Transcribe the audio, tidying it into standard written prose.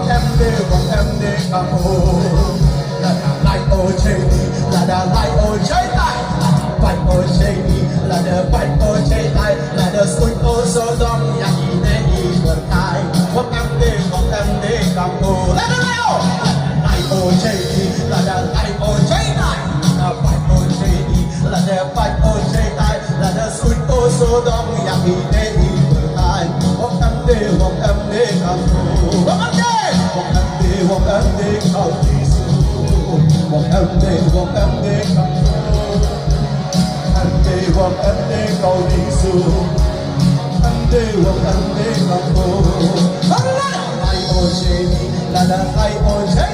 em đi cà phô là lại ô chơi đi là lại ô chơi tay phải ô chơi đi là phải ô chơi tay là suy ô số đông nhà đi để đi vượt tay em đi cà phô lại ô chơi đi là lại ô chơi tay là phải ô chơi đi là phải ô chơi tay là suy ô số đông nhà đi để đi vượt tay em đi cà phô Wong em đi cầu Giêsu, Wong em đi cầu Wong em đi cầu Giêsu, Wong em đi cầu Lai ô chê đi, là lai ô chê